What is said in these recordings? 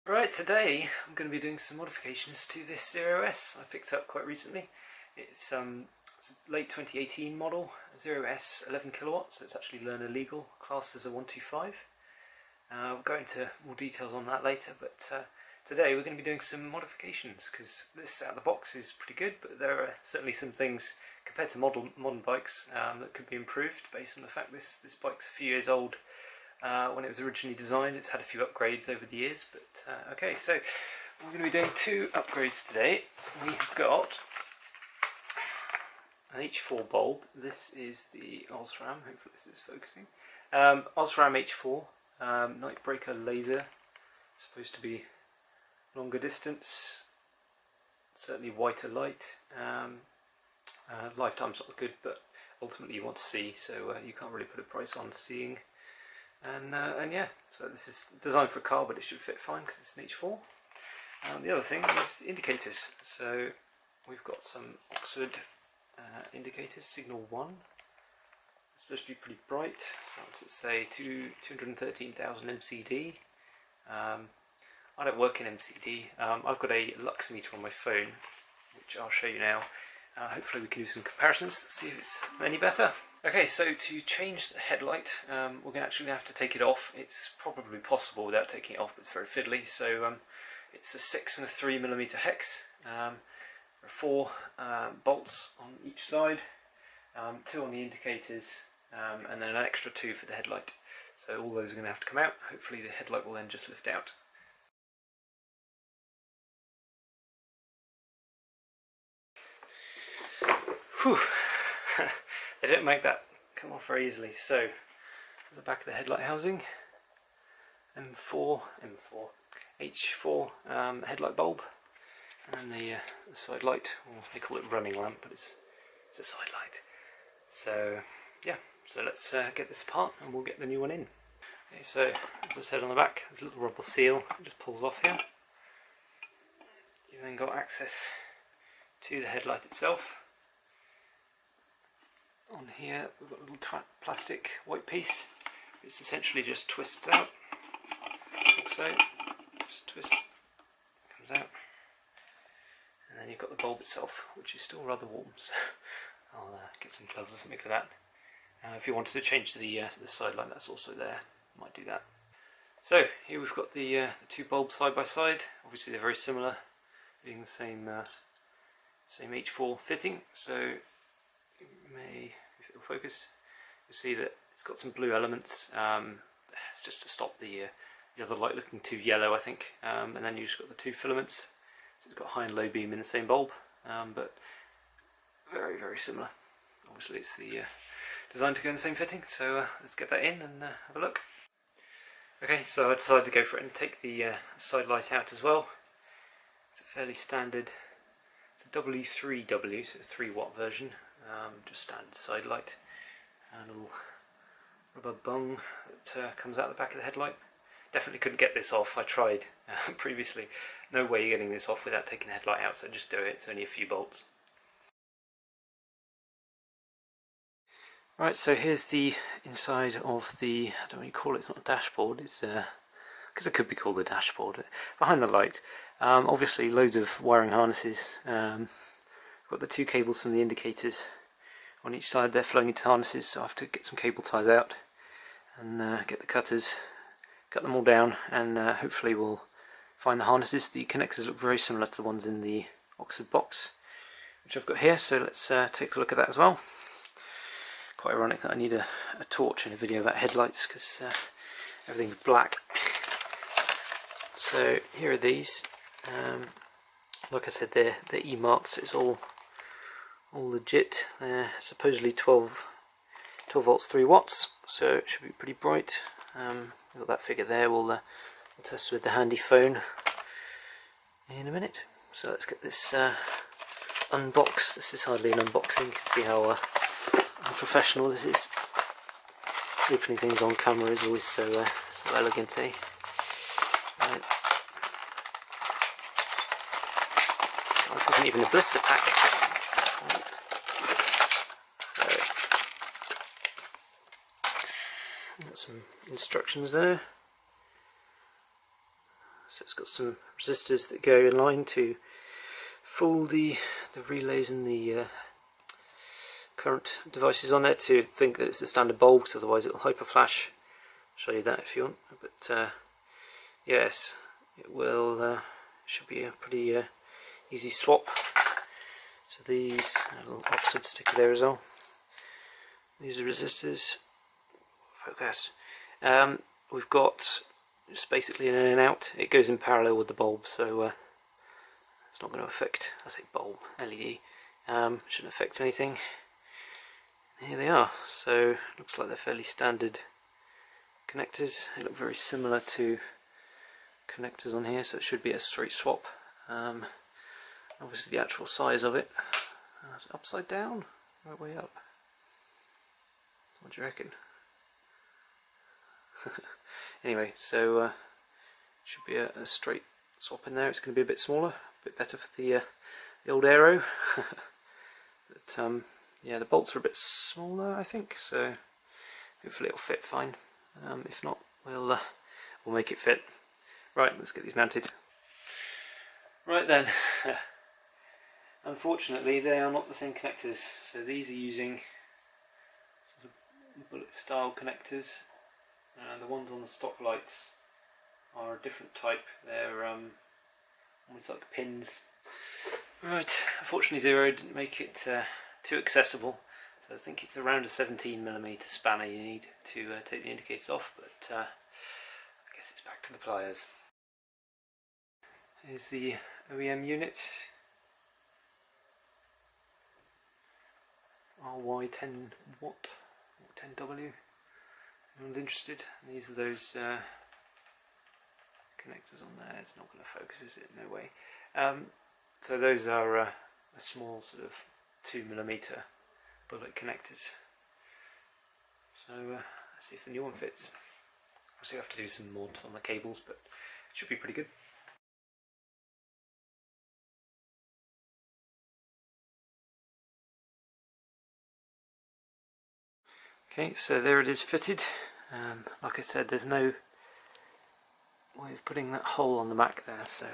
Right, today I'm going to be doing some modifications to this Zero S I picked up quite recently. It's a late 2018 model, Zero S 11 kilowatts, so it's actually learner legal, classed as a 125. We'll go into more details on that later, but today we're going to be doing some modifications because this out of the box is pretty good, but there are certainly some things compared to modern bikes that could be improved based on the fact this bike's a few years old. When it was originally designed, it's had a few upgrades over the years, but okay, so we're going to be doing two upgrades today. We've got an H4 bulb. This is the Osram, hopefully this is focusing. Osram H4 night breaker laser. It's supposed to be longer distance, certainly whiter light. Lifetime's not good, but ultimately you want to see, so you can't really put a price on seeing. And yeah, so this is designed for a car, but it should fit fine because it's an H4. The other thing is indicators. So we've got some Oxford indicators, signal 1. It's supposed to be pretty bright, so let's say 213,000 MCD. I don't work in MCD. I've got a lux meter on my phone, which I'll show you now. Hopefully we can do some comparisons, see if it's any better. Okay, so to change the headlight, we're actually going to have to take it off. It's probably possible without taking it off, but it's very fiddly. So it's a 6 and a 3mm hex. There are 4 bolts on each side, 2 on the indicators, and then an extra 2 for the headlight. So all those are going to have to come out. Hopefully the headlight will then just lift out. Whew. They don't make that come off very easily. So, the back of the headlight housing, H4 headlight bulb, and then the side light. Well, they call it running lamp, but it's a side light. So yeah, so let's get this apart and we'll get the new one in. Okay, so as I said on the back, there's a little rubber seal. It just pulls off here. You've then got access to the headlight itself. On here we've got a little plastic white piece. It's essentially just twists out, like so. Just twists, comes out, and then you've got the bulb itself, which is still rather warm. So I'll get some gloves or something for that. If you wanted to change the side light, that's also there. Might do that. So here we've got the 2 bulbs side by side. Obviously they're very similar, being the same H4 fitting. So if it'll focus, you'll see that it's got some blue elements. It's just to stop the other light looking too yellow, I think. And then you've just got the 2 filaments. So it's got high and low beam in the same bulb, but very, very similar. Obviously it's the designed to go in the same fitting, so let's get that in and have a look. Okay, so I decided to go for it and take the side light out as well. It's a fairly standard, it's a W3W, so a 3-watt version. Just standard side light, and a little rubber bung that comes out the back of the headlight. Definitely couldn't get this off. I tried previously. No way you're getting this off without taking the headlight out, so just do it. It's only a few bolts. Right, so here's the inside of the, I don't know what you call it, it's not a dashboard, it's because it could be called a dashboard. Behind the light, obviously loads of wiring harnesses. Got the 2 cables from the indicators on each side. They're flowing into harnesses, so I have to get some cable ties out and get the cutters, cut them all down, and hopefully we'll find the harnesses. The connectors look very similar to the ones in the Oxford box, which I've got here, so let's take a look at that as well. Quite ironic that I need a torch in a video about headlights because everything's black. So here are these. Like I said, they're E-marked, so it's all legit. They're supposedly 12 volts 3 watts, so it should be pretty bright. We've got that figure there. We'll test with the handy phone in a minute. So let's get this unboxed. This is hardly an unboxing. You can see how unprofessional this is. Opening things on camera is always so elegant, eh? Right. Oh, this isn't even a blister pack. Right. So got some instructions there. So it's got some resistors that go in line to fool the relays and the current devices on there to think that it's a standard bulb, because otherwise it'll hyperflash. I'll show you that if you want. But yes, it will. Should be a pretty easy swap. So these, a little Oxford sticker there as well. These are resistors. Focus. We've got just basically an in and out. It goes in parallel with the bulb, so it's not going to affect. I say bulb, LED. Shouldn't affect anything. Here they are. So looks like they're fairly standard connectors. They look very similar to connectors on here, so it should be a straight swap. Obviously the actual size of it, is it upside down, right way up? What do you reckon? Anyway, so should be a straight swap in there. It's going to be a bit smaller, a bit better for the old Aero. But yeah, the bolts are a bit smaller, I think, so hopefully it'll fit fine. If not, we'll make it fit. Right, let's get these mounted. Right then, unfortunately they are not the same connectors. So these are using sort of bullet style connectors, and the ones on the stock lights are a different type. They're almost like pins. Right, unfortunately Zero didn't make it too accessible. So I think it's around a 17mm spanner you need to take the indicators off, but I guess it's back to the pliers. Here's the OEM unit, RY10 watt, or 10W, anyone's interested. And these are those connectors on there. It's not going to focus, is it? No way. So those are a small sort of 2mm bullet connectors. So let's see if the new one fits. Obviously I have to do some mods on the cables, but it should be pretty good. Okay, so there it is fitted. Like I said, there's no way of putting that hole on the Mac there, so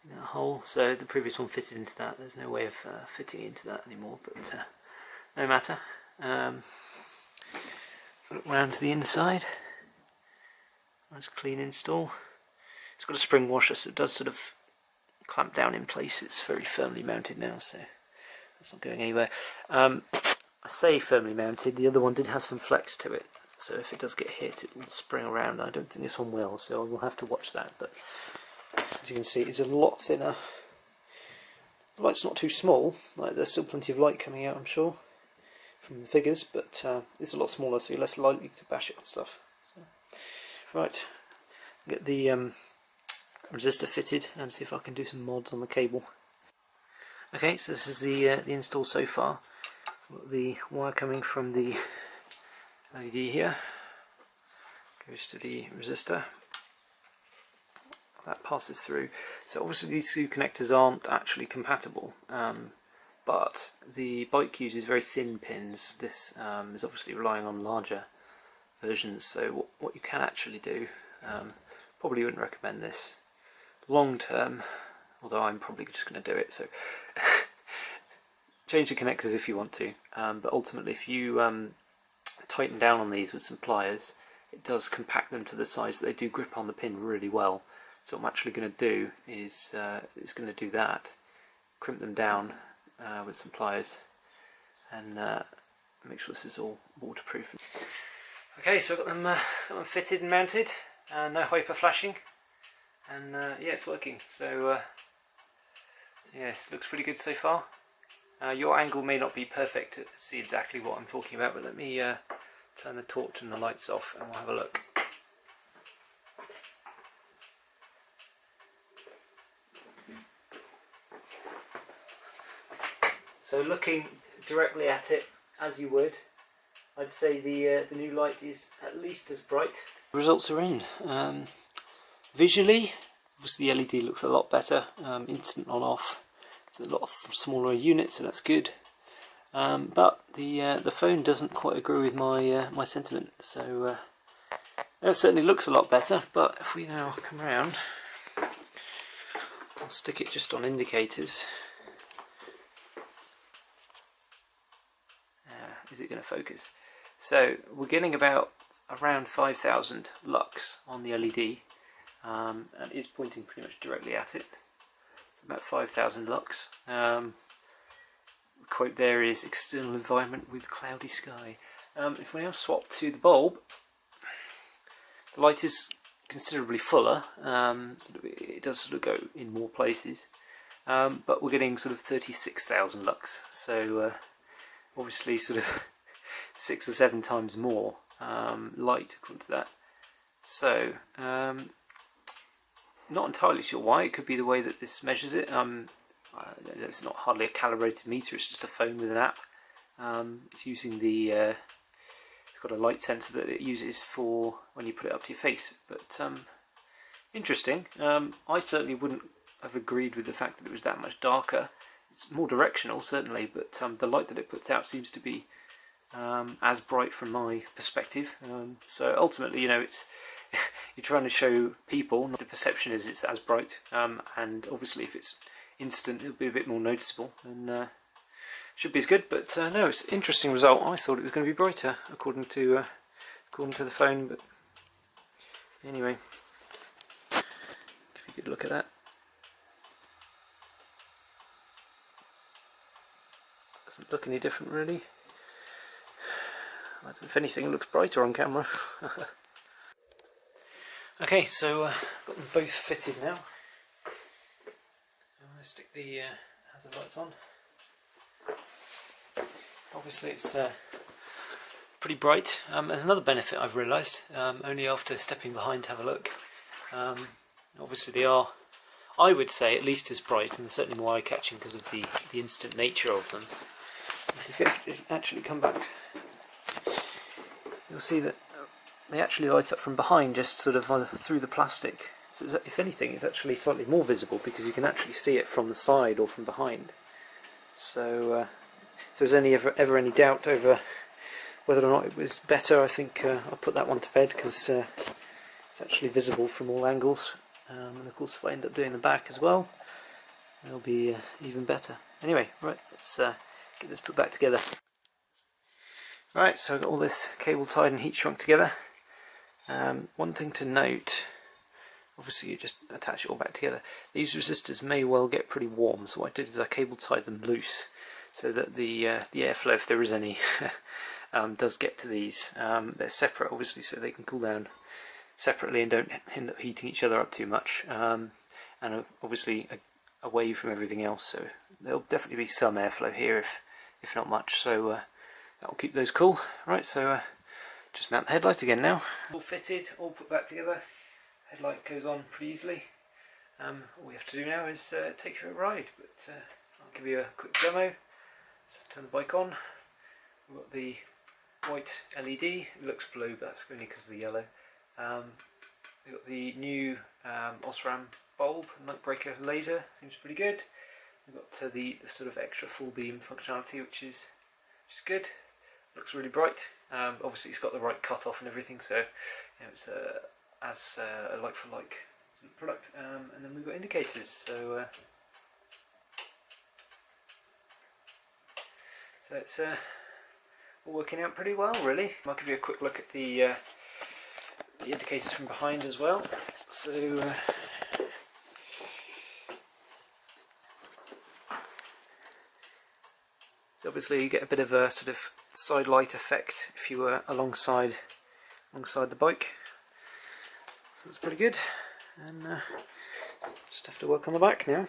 that hole. So the previous one fitted into that. There's no way of fitting into that anymore, but no matter. Look round to the inside. Nice clean install. It's got a spring washer, so it does sort of clamp down in place. It's very firmly mounted now, so it's not going anywhere. I say firmly mounted, the other one did have some flex to it, so if it does get hit it will spring around. I don't think this one will, so we'll have to watch that. But as you can see, it's a lot thinner. The light's not too small, like there's still plenty of light coming out, I'm sure, from the figures, but it's a lot smaller, so you're less likely to bash it on stuff. So, right, get the resistor fitted and see if I can do some mods on the cable. Okay, so this is the install so far. Got the wire coming from the LED here, goes to the resistor, that passes through. So obviously these two connectors aren't actually compatible, but the bike uses very thin pins. This is obviously relying on larger versions, so what you can actually do, probably wouldn't recommend this long term, although I'm probably just going to do it, so change the connectors if you want to, but ultimately if you tighten down on these with some pliers, it does compact them to the size that they do grip on the pin really well. So what I'm actually going to do is it's going to do that, crimp them down with some pliers, and make sure this is all waterproof. Okay, so I've got them fitted and mounted, no hyperflashing, and yeah, it's working. So yes, looks pretty good so far. Your angle may not be perfect to see exactly what I'm talking about, but let me turn the torch and the lights off and we'll have a look. So looking directly at it, as you would, I'd say the new light is at least as bright. The results are in. Visually, obviously the LED looks a lot better, instant on off. It's a lot smaller unit, so that's good. But the phone doesn't quite agree with my my sentiment. So It certainly looks a lot better, but if we now come around, I'll stick it just on indicators. Is it going to focus? So we're getting about around 5,000 lux on the LED, and it's pointing pretty much directly at it. It's about 5,000 lux. The quote there is external environment with cloudy sky. If we now swap to the bulb, the light is considerably fuller, it does sort of go in more places, but we're getting sort of 36,000 lux, so obviously sort of 6 or 7 times more light according to that. So not entirely sure why. It could be the way that this measures it. It's not hardly a calibrated meter, it's just a phone with an app. It's using the it's got a light sensor that it uses for when you put it up to your face, but interesting. I certainly wouldn't have agreed with the fact that it was that much darker. It's more directional certainly, but the light that it puts out seems to be as bright from my perspective. So ultimately, you know, it's you're trying to show people, the perception is it's as bright, and obviously if it's instant it'll be a bit more noticeable, and should be as good, but no, it's an interesting result. I thought it was going to be brighter according to the phone, but anyway, give you a good look at that. Doesn't look any different really. If anything, it looks brighter on camera. Okay, so got them both fitted now. I'm going to stick the hazard lights on. Obviously it's pretty bright. There's another benefit I've realised, only after stepping behind to have a look. Obviously they are, I would say, at least as bright, and certainly more eye-catching because of the instant nature of them. If you actually come back, you'll see that they actually light up from behind, just sort of through the plastic. So if anything, it's actually slightly more visible because you can actually see it from the side or from behind. So if there's ever any doubt over whether or not it was better, I think I'll put that one to bed, because it's actually visible from all angles. And of course if I end up doing the back as well, it'll be even better. Anyway, right, let's get this put back together. Right, so I've got all this cable tied and heat shrunk together. One thing to note, obviously you just attach it all back together. These resistors may well get pretty warm, so what I did is I cable tied them loose so that the airflow, if there is any, does get to these. They're separate obviously, so they can cool down separately and don't end up heating each other up too much, and obviously away from everything else, so there'll definitely be some airflow here if not much, so that'll keep those cool. Right, so just mount the headlight again now. All fitted, all put back together. Headlight goes on pretty easily. All we have to do now is take you for a ride, but I'll give you a quick demo. Let's turn the bike on. We've got the white LED, it looks blue but that's only because of the yellow. We've got the new Osram bulb, night breaker laser, seems pretty good. We've got the sort of extra full beam functionality, which is good. Looks really bright. Obviously it's got the right cut off and everything, so you know, it's as a like for like product. And then we've got indicators, so it's all working out pretty well really. I'll give you a quick look at the indicators from behind as well. So obviously you get a bit of a sort of side light effect if you were alongside the bike. So that's pretty good, and just have to work on the back now.